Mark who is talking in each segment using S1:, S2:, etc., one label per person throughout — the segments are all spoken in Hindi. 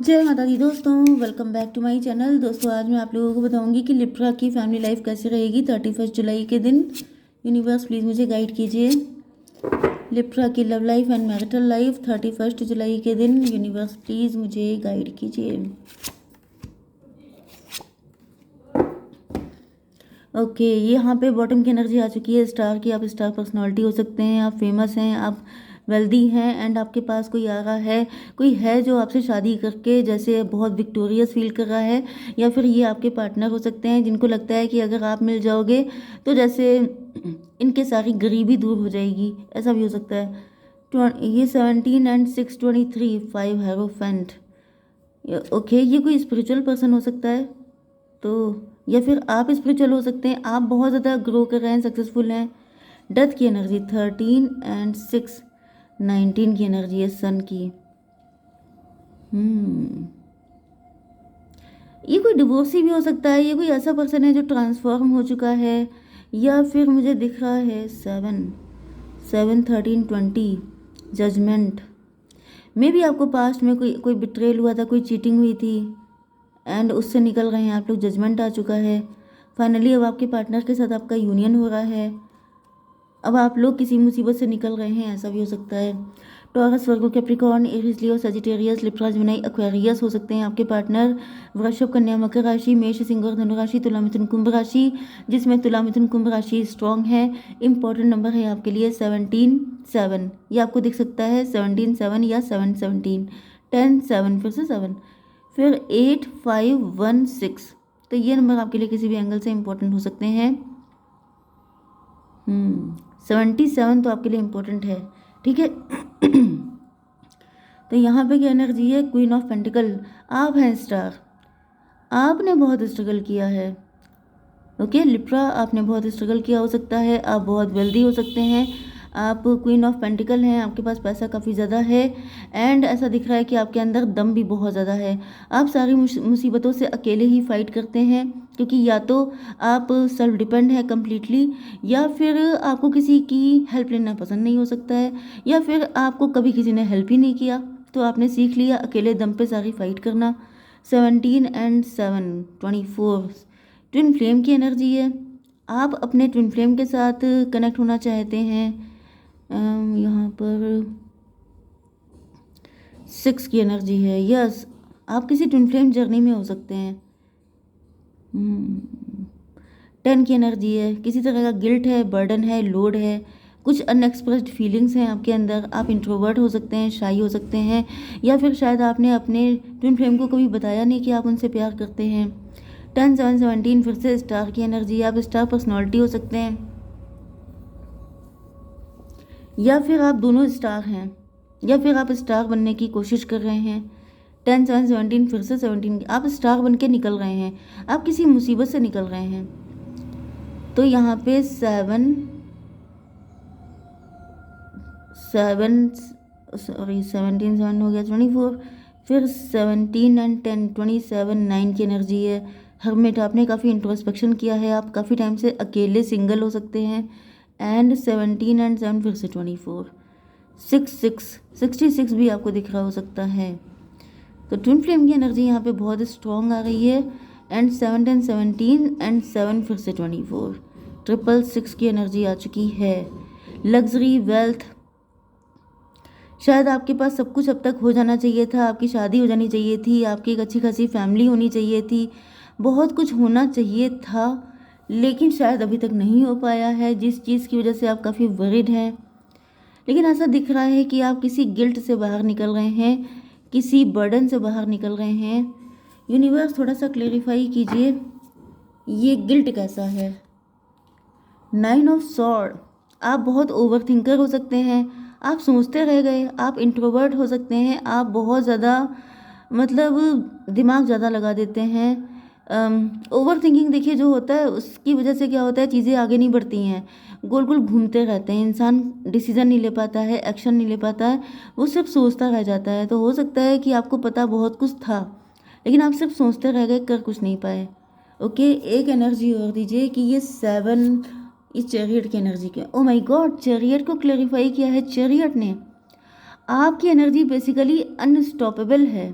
S1: जय माता दी दोस्तों, welcome back to my channel. दोस्तों आज मैं आप लोगों को बताऊंगी कि लिब्रा की फैमिली लाइफ कैसे रहेगी 31 जुलाई के दिन। यूनिवर्स प्लीज़ मुझे गाइड कीजिए। लिब्रा की love life and marital life 31 जुलाई के दिन। यूनिवर्स प्लीज़ मुझे गाइड कीजिए। ओके, ये यहाँ पे बॉटम की एनर्जी आ चुकी है स्टार की। आप स्टार पर्सनालिटी हो सकते हैं, आप फेमस हैं, आप वेल्दी हैं एंड आपके पास कोई आ रहा है, कोई है जो आपसे शादी करके जैसे बहुत विक्टोरियस फील कर रहा है, या फिर ये आपके पार्टनर हो सकते हैं जिनको लगता है कि अगर आप मिल जाओगे तो जैसे इनके सारी गरीबी दूर हो जाएगी, ऐसा भी हो सकता है। ये 17 एंड 623 5 हेरोफेंट। ओके, ये कोई स्पिरिचुअल पर्सन हो सकता है, तो या फिर आप स्पिरिचुअल हो सकते हैं, आप बहुत ज़्यादा ग्रो कर रहे हैं, सक्सेसफुल हैं। डेथ की एनर्जी 13 एंड 6 19 की एनर्जी है सन की। ये कोई डिवोर्सी भी हो सकता है, ये कोई ऐसा पर्सन है जो ट्रांसफॉर्म हो चुका है, या फिर मुझे दिख रहा है 7 13 20 जजमेंट। मे भी आपको पास्ट में कोई बिट्रेल हुआ था, कोई चीटिंग हुई थी एंड उससे निकल रहे हैं आप लोग। जजमेंट आ चुका है फाइनली। अब आपके पार्टनर के साथ आपका यूनियन हो रहा है, अब आप लोग किसी मुसीबत से निकल रहे हैं, ऐसा भी हो सकता है। टॉरस, वर्गो, कैप्रिकॉर्न, एरीज, लियो, सजिटेरियस, लिब्रा, जेमिनी, एक्वेरियस हो सकते हैं आपके पार्टनर। वृषभ, कन्या, मकर राशि, मेष, सिंह और धनु राशि, तुला, मिथुन, कुंभ राशि, जिसमें तुला, मिथुन, कुंभ राशि स्ट्रॉन्ग है। इंपॉर्टेंट नंबर है आपके लिए 17 7। ये आपको दिख सकता है 17 7 या 7 17 10 7, फिर से 7, फिर 8 5 1 6। तो ये नंबर आपके लिए किसी भी एंगल से इंपॉर्टेंट हो सकते हैं। 77 तो आपके लिए इम्पोर्टेंट है, ठीक है। तो यहाँ पे क्या एनर्जी है, क्वीन ऑफ पेंटिकल। आप हैं स्टार, आपने बहुत स्ट्रगल किया है। ओके लिब्रा, आपने बहुत स्ट्रगल किया हो सकता है, आप बहुत वेल्दी हो सकते हैं, आप क्वीन ऑफ पेंटिकल हैं, आपके पास पैसा काफ़ी ज़्यादा है एंड ऐसा दिख रहा है कि आपके अंदर दम भी बहुत ज़्यादा है। आप सारी मुसीबतों से अकेले ही फाइट करते हैं, क्योंकि या तो आप सेल्फ डिपेंड है कम्प्लीटली, या फिर आपको किसी की हेल्प लेना पसंद नहीं हो सकता है, या फिर आपको कभी किसी ने हेल्प ही नहीं किया तो आपने सीख लिया अकेले दम पे सारी फाइट करना। 17 एंड 7 24 ट्विन फ्लेम की एनर्जी है। आप अपने ट्विन फ्लेम के साथ कनेक्ट होना चाहते हैं। यहाँ पर 6 की एनर्जी है। यस, आप किसी ट्विन फ्लेम जर्नी में हो सकते हैं। 10 की एनर्जी है, किसी तरह का गिल्ट है, बर्डन है, लोड है, कुछ अनएक्सप्रेस्ड फीलिंग्स हैं आपके अंदर। आप इंट्रोवर्ट हो सकते हैं, शाई हो सकते हैं, या फिर शायद आपने अपने ट्विन फ्लेम को कभी बताया नहीं कि आप उनसे प्यार करते हैं। 10 7 17 फिर से स्टार की एनर्जी। आप स्टार पर्सनालिटी हो सकते हैं, या फिर आप दोनों स्टार हैं, या फिर आप स्टार बनने की कोशिश कर रहे हैं। 10 7 17 फिर से 17, आप स्टार बन के निकल रहे हैं, आप किसी मुसीबत से निकल रहे हैं। तो यहाँ पे 7 17 7 हो गया 24, फिर 17 एंड 10 27 9 की एनर्जी है। हर्मिट, आपने काफ़ी इंट्रोस्पेक्शन किया है, आप काफ़ी टाइम से अकेले सिंगल हो सकते हैं। एंड 17 एंड 7 फिर से 24 66 भी आपको दिख रहा हो सकता है। तो ट्विन फ्लेम की एनर्जी यहाँ पे बहुत स्ट्रॉन्ग आ रही है। एंड 7 एंड 17 एंड 7 फिर से 24 666 की एनर्जी आ चुकी है। लग्जरी, वेल्थ, शायद आपके पास सब कुछ अब तक हो जाना चाहिए था, आपकी शादी हो जानी चाहिए थी, आपकी एक अच्छी खासी फैमिली होनी चाहिए थी, बहुत कुछ होना चाहिए था, लेकिन शायद अभी तक नहीं हो पाया है, जिस चीज़ की वजह से आप काफ़ी वरिड हैं। लेकिन ऐसा दिख रहा है कि आप किसी गिल्ट से बाहर निकल रहे हैं, किसी बर्डन से बाहर निकल रहे हैं। यूनिवर्स थोड़ा सा क्लेरिफाई कीजिए, ये गिल्ट कैसा है। 9 ऑफ सॉर्ड, आप बहुत ओवर थिंकर हो सकते हैं, आप सोचते रह गए, आप इंट्रोवर्ट हो सकते हैं, आप बहुत ज़्यादा मतलब दिमाग ज़्यादा लगा देते हैं। ओवर थिंकिंग देखिए जो होता है उसकी वजह से क्या होता है, चीज़ें आगे नहीं बढ़ती हैं, गोल गोल घूमते रहते हैं, इंसान डिसीजन नहीं ले पाता है, एक्शन नहीं ले पाता है, वो सिर्फ सोचता रह जाता है। तो हो सकता है कि आपको पता बहुत कुछ था, लेकिन आप सिर्फ सोचते रह गए, कर कुछ नहीं पाए। ओके, एक एनर्जी और दीजिए कि ये 7 इस चैरियट की एनर्जी के। ओ माय गॉड, चैरियट को क्लैरिफाई किया है चैरियट ने। आपकी एनर्जी बेसिकली अनस्टॉपेबल है,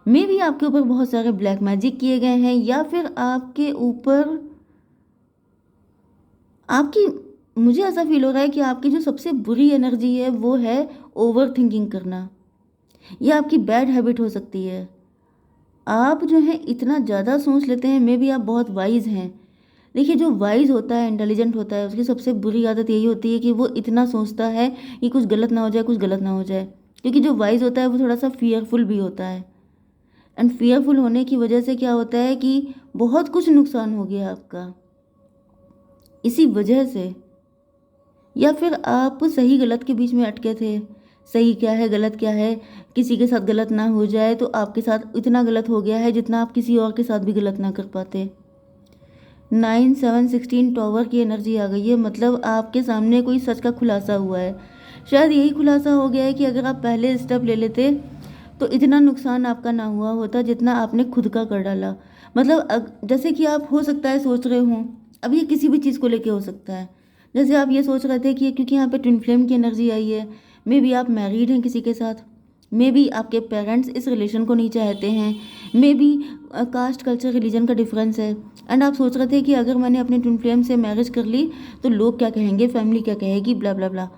S1: मे भी आपके ऊपर बहुत सारे ब्लैक मैजिक किए गए हैं, या फिर आपके ऊपर आपकी, मुझे ऐसा फील हो रहा है कि आपकी जो सबसे बुरी एनर्जी है वो है ओवर थिंकिंग करना। ये आपकी बैड हैबिट हो सकती है। आप जो है इतना ज़्यादा सोच लेते हैं, मे भी आप बहुत वाइज हैं। देखिए, जो वाइज होता है, इंटेलिजेंट होता है, उसकी सबसे बुरी आदत यही होती है कि वो इतना सोचता है कि कुछ गलत ना हो जाए, कुछ गलत ना हो जाए। क्योंकि जो वाइज होता है वो थोड़ा सा फियरफुल भी होता है, एंड फियरफुल होने की वजह से क्या होता है कि बहुत कुछ नुकसान हो गया आपका इसी वजह से। या फिर आप सही गलत के बीच में अटके थे, सही क्या है गलत क्या है, किसी के साथ गलत ना हो जाए, तो आपके साथ इतना गलत हो गया है जितना आप किसी और के साथ भी गलत ना कर पाते। 9 7 16 टॉवर की एनर्जी आ गई है, मतलब आपके सामने कोई सच का खुलासा हुआ है। शायद यही खुलासा हो गया है कि अगर आप पहले स्टेप ले लेते तो इतना नुकसान आपका ना हुआ होता जितना आपने खुद का कर डाला। मतलब जैसे कि आप हो सकता है सोच रहे हों, अब ये किसी भी चीज़ को लेके हो सकता है। जैसे आप ये सोच रहे थे कि क्योंकि यहाँ पे ट्विन फ्लेम की एनर्जी आई है, मे बी आप मैरिड हैं किसी के साथ, मे बी आपके पेरेंट्स इस रिलेशन को नहीं चाहते हैं, मे बी कास्ट कल्चर रिलीजन का डिफरेंस है, एंड आप सोच रहे थे कि अगर मैंने अपने ट्विन फ्लेम से मैरिज कर ली तो लोग क्या कहेंगे, फैमिली क्या कहेगी, ब्ला ब्ला ब्ला।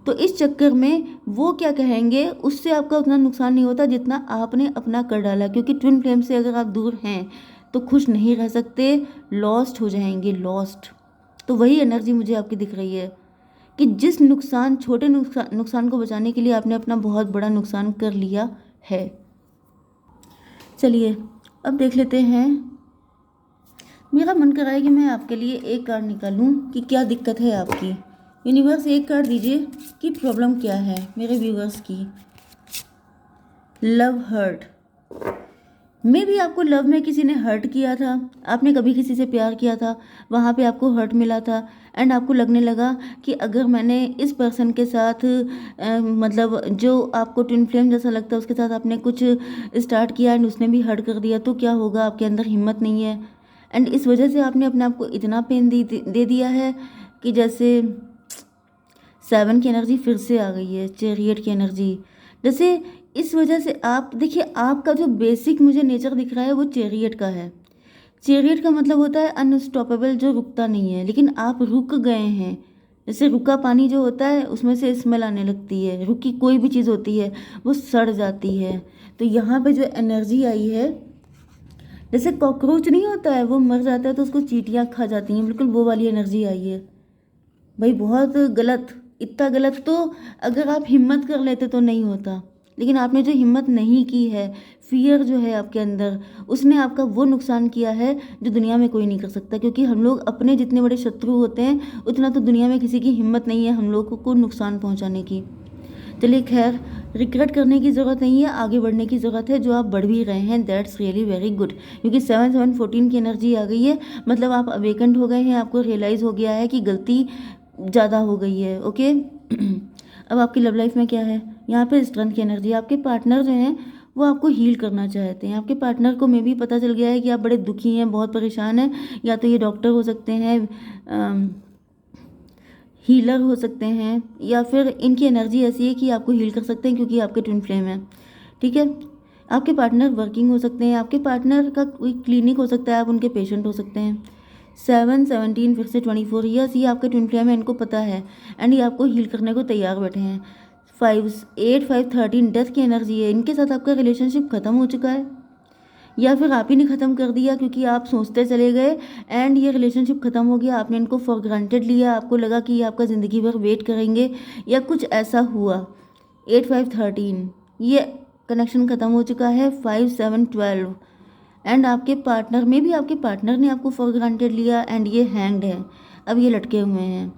S1: तो इस चक्कर में वो क्या कहेंगे उससे आपका उतना नुकसान नहीं होता जितना आपने अपना कर डाला। क्योंकि ट्विन फ्लेम से अगर आप दूर हैं तो खुश नहीं रह सकते, लॉस्ट हो जाएंगे, लॉस्ट। तो वही एनर्जी मुझे आपकी दिख रही है कि जिस नुकसान, छोटे नुकसान को बचाने के लिए आपने अपना बहुत बड़ा नुकसान कर लिया है। चलिए अब देख लेते हैं। मेरा मन कर रहा है कि मैं आपके लिए एक कार्ड निकालूं कि क्या दिक्कत है आपकी। यूनिवर्स एक कार्ड दीजिए कि प्रॉब्लम क्या है मेरे व्यूवर्स की। Love hurt. मे भी आपको लव में किसी ने हर्ट किया था, आपने कभी किसी से प्यार किया था, वहाँ पे आपको हर्ट मिला था, एंड आपको लगने लगा कि अगर मैंने इस पर्सन के साथ मतलब जो आपको ट्विन फ्लेम जैसा लगता है उसके साथ आपने कुछ स्टार्ट किया एंड उसने भी हर्ट कर दिया तो क्या होगा, आपके अंदर हिम्मत नहीं है, एंड इस वजह से आपने अपने आप को इतना पेन दे दिया है कि जैसे 7 की एनर्जी फिर से आ गई है, चैरियट की एनर्जी। जैसे इस वजह से आप देखिए, आपका जो बेसिक मुझे नेचर दिख रहा है वो चैरियट का है। चैरियट का मतलब होता है अनस्टॉपेबल, जो रुकता नहीं है, लेकिन आप रुक गए हैं। जैसे रुका पानी जो होता है उसमें से स्मेल आने लगती है, रुकी कोई भी चीज़ होती है वो सड़ जाती है। तो यहाँ पे जो एनर्जी आई है, जैसे कॉकरोच नहीं होता है वो मर जाता है तो उसको चींटियाँ खा जाती हैं, बिल्कुल वो वाली एनर्जी आई है। भाई बहुत गलत, इतना गलत तो अगर आप हिम्मत कर लेते तो नहीं होता, लेकिन आपने जो हिम्मत नहीं की है, फियर जो है आपके अंदर, उसने आपका वो नुकसान किया है जो दुनिया में कोई नहीं कर सकता। क्योंकि हम लोग अपने जितने बड़े शत्रु होते हैं उतना तो दुनिया में किसी की हिम्मत नहीं है हम लोगों को नुकसान पहुंचाने की। चलिए खैर, रिग्रेट करने की ज़रूरत नहीं है, आगे बढ़ने की ज़रूरत है, जो आप बढ़ भी रहे हैं, दैट्स रियली वेरी गुड। क्योंकि 7 7 14 की एनर्जी आ गई है, मतलब आप अवेकेंड हो गए हैं, आपको रियलाइज़ हो गया है कि गलती ज़्यादा हो गई है। ओके अब आपकी लव लाइफ में क्या है, यहाँ पे स्ट्रेंथ की एनर्जी। आपके पार्टनर जो हैं वो आपको हील करना चाहते हैं। आपके पार्टनर को में भी पता चल गया है कि आप बड़े दुखी हैं, बहुत परेशान हैं। या तो ये डॉक्टर हो सकते हैं, हीलर हो सकते हैं, या फिर इनकी एनर्जी ऐसी है कि आपको हील कर सकते हैं क्योंकि आपके ट्विन फ्लेम है। ठीक है, आपके पार्टनर वर्किंग हो सकते हैं, आपके पार्टनर का कोई क्लिनिक हो सकता है, आप उनके पेशेंट हो सकते हैं। 7 17 फिर से 24 ईयर्स, ये आपके ट्विन फ्लेम है, इनको पता है, एंड ये आपको हील करने को तैयार बैठे हैं। 5 8 5 13 डेथ की एनर्जी है, इनके साथ आपका रिलेशनशिप ख़त्म हो चुका है, या फिर आप ही ने ख़त्म कर दिया क्योंकि आप सोचते चले गए एंड ये रिलेशनशिप ख़त्म हो गया। आपने इनको फॉर ग्रांटेड लिया, आपको लगा कि ये आपका ज़िंदगी भर वेट करेंगे या कुछ ऐसा हुआ। 8 5 13 ये कनेक्शन ख़त्म हो चुका है। 5 7 12 एंड आपके पार्टनर में भी, आपके पार्टनर ने आपको फॉर ग्रांटेड लिया एंड ये हैंग्ड है, अब ये लटके हुए हैं।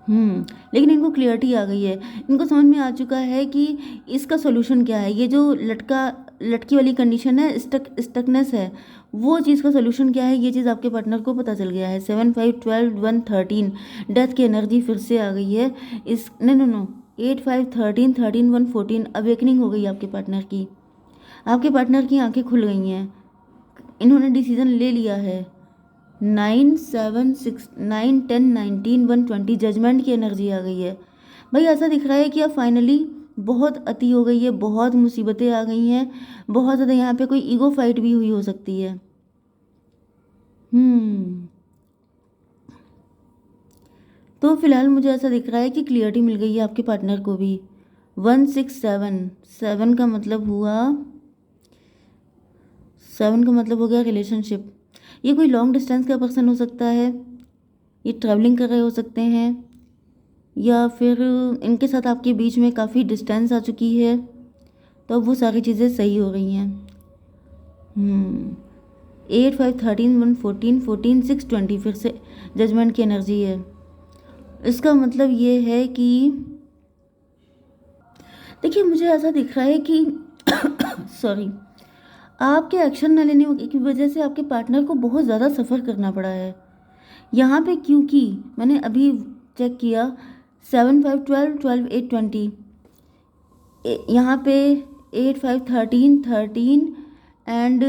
S1: लेकिन इनको क्लियरिटी आ गई है, इनको समझ में आ चुका है कि इसका सोल्यूशन क्या है। ये जो लटकी वाली कंडीशन है, स्टकनेस है, वो चीज़ का सोल्यूशन क्या है, ये चीज़ आपके पार्टनर को पता चल गया है। 7 5 12 1 13 डेथ की एनर्जी फिर से आ गई है। इस नो 8 5 13 13 1 14 अवेकनिंग हो गई आपके पार्टनर की। आपके पार्टनर की आंखें खुल गई हैं, इन्होंने डिसीजन ले लिया है। 9 7 6 9 10 19 1 20 जजमेंट की एनर्जी आ गई है। भाई ऐसा दिख रहा है कि अब फाइनली बहुत अति हो गई है, बहुत मुसीबतें आ गई हैं, बहुत ज़्यादा यहाँ पे कोई ईगो फाइट भी हुई हो सकती है। तो फिलहाल मुझे ऐसा दिख रहा है कि क्लियरिटी मिल गई है आपके पार्टनर को भी। 167, 7 का मतलब हुआ, 7 का मतलब हो गया रिलेशनशिप। ये कोई लॉन्ग डिस्टेंस का पर्सन हो सकता है, ये ट्रैवलिंग कर रहे हो सकते हैं, या फिर इनके साथ आपके बीच में काफ़ी डिस्टेंस आ चुकी है, तो अब वो सारी चीज़ें सही हो रही हैं। 8, 5, 13, 1, 14, 14, 6, 20 फिर से जजमेंट की एनर्जी है। इसका मतलब ये है कि देखिए, मुझे ऐसा दिख रहा है कि सॉरी, आपके एक्शन न लेने की वजह से आपके पार्टनर को बहुत ज़्यादा सफ़र करना पड़ा है यहाँ पे, क्योंकि मैंने अभी चेक किया 7, 5, 12, 12, 8, 20, यहाँ पे 8, 5, 13, 13 एंड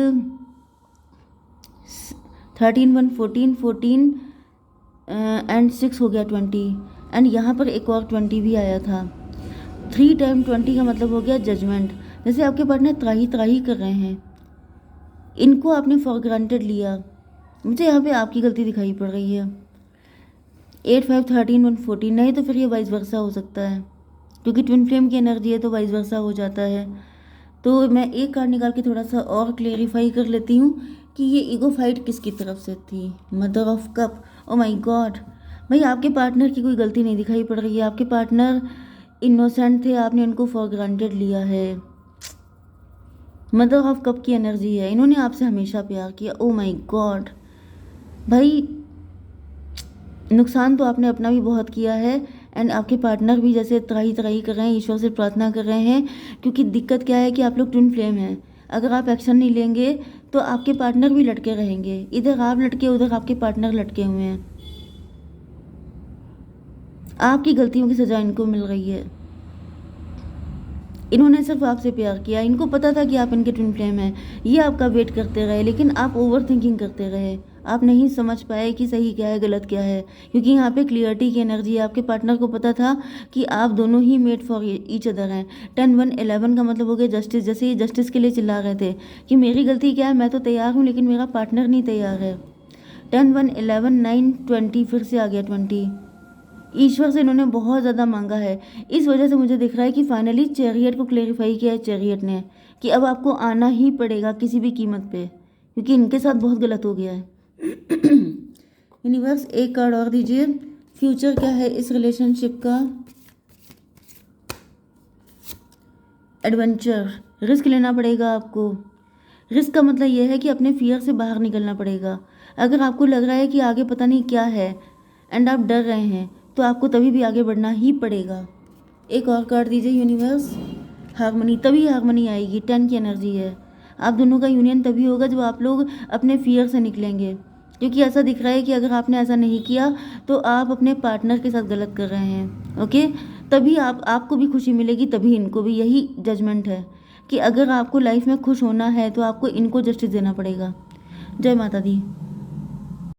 S1: 13, 1, 14, 14 एंड 6 हो गया 20, एंड यहाँ पर एक और 20 भी आया था। 3 टाइम 20 का मतलब हो गया जजमेंट। जैसे आपके पार्टनर त्राही त्राही कर रहे हैं, इनको आपने फॉर ग्रांटेड लिया। मुझे यहाँ पे आपकी गलती दिखाई पड़ रही है। 8, 5, 13, 1, 14, नहीं तो फिर ये वाइस वर्सा हो सकता है, क्योंकि ट्विन फ्लेम की एनर्जी है तो वाइस वर्सा हो जाता है। तो मैं एक कार्ड निकाल के थोड़ा सा और क्लेरिफाई कर लेती हूँ कि ये ईगो फाइट किसकी तरफ से थी। Mother of cup, oh my God, भाई आपके पार्टनर की कोई गलती नहीं दिखाई पड़ रही है। आपके पार्टनर इनोसेंट थे, आपने उनको फॉर ग्रांटेड लिया है। मदर ऑफ कप की एनर्जी है, इन्होंने आपसे हमेशा प्यार किया। ओ माय गॉड, भाई नुकसान तो आपने अपना भी बहुत किया है, एंड आपके पार्टनर भी जैसे त्राही त्राही कर रहे हैं, ईश्वर से प्रार्थना कर रहे हैं, क्योंकि दिक्कत क्या है कि आप लोग ट्विन फ्लेम हैं। अगर आप एक्शन नहीं लेंगे तो आपके पार्टनर भी लटके रहेंगे, इधर आप लटके उधर आपके पार्टनर लटके हुए हैं। आपकी गलतियों की सज़ा इनको मिल रही है। इन्होंने सिर्फ आपसे प्यार किया, इनको पता था कि आप इनके ट्विन फ्लेम हैं, ये आपका वेट करते रहे, लेकिन आप ओवर थिंकिंग करते रहे, आप नहीं समझ पाए कि सही क्या है गलत क्या है, क्योंकि यहाँ पे क्लियरिटी की एनर्जी है। आपके पार्टनर को पता था कि आप दोनों he made for each other हैं। 10, 1, 11 का मतलब हो गया जस्टिस। जैसे ये जस्टिस के लिए चिल्ला रहे थे कि मेरी गलती क्या है, मैं तो तैयार हूँ लेकिन मेरा पार्टनर नहीं तैयार है। 10, 1, 11, 9, 20 फिर से आ गया 20। ईश्वर से इन्होंने बहुत ज़्यादा मांगा है, इस वजह से मुझे दिख रहा है कि फाइनली चैरियट को क्लेरिफाई किया है चैरियट ने कि अब आपको आना ही पड़ेगा किसी भी कीमत पे, क्योंकि इनके साथ बहुत गलत हो गया है। यूनिवर्स एक कार्ड और दीजिए, फ्यूचर क्या है इस रिलेशनशिप का। एडवेंचर, रिस्क लेना पड़ेगा आपको। रिस्क का मतलब यह है कि अपने फियर से बाहर निकलना पड़ेगा। अगर आपको लग रहा है कि आगे पता नहीं क्या है एंड आप डर रहे हैं, तो आपको तभी भी आगे बढ़ना ही पड़ेगा। एक और कार्ड दीजिए यूनिवर्स। हारमनी, तभी हारमनी आएगी। 10 की एनर्जी है। आप दोनों का यूनियन तभी होगा जब आप लोग अपने फियर से निकलेंगे, क्योंकि ऐसा दिख रहा है कि अगर आपने ऐसा नहीं किया तो आप अपने पार्टनर के साथ गलत कर रहे हैं। ओके, तभी आपको भी खुशी मिलेगी, तभी इनको भी। यही जजमेंट है कि अगर आपको लाइफ में खुश होना है तो आपको इनको जस्टिस देना पड़ेगा। जय माता दी।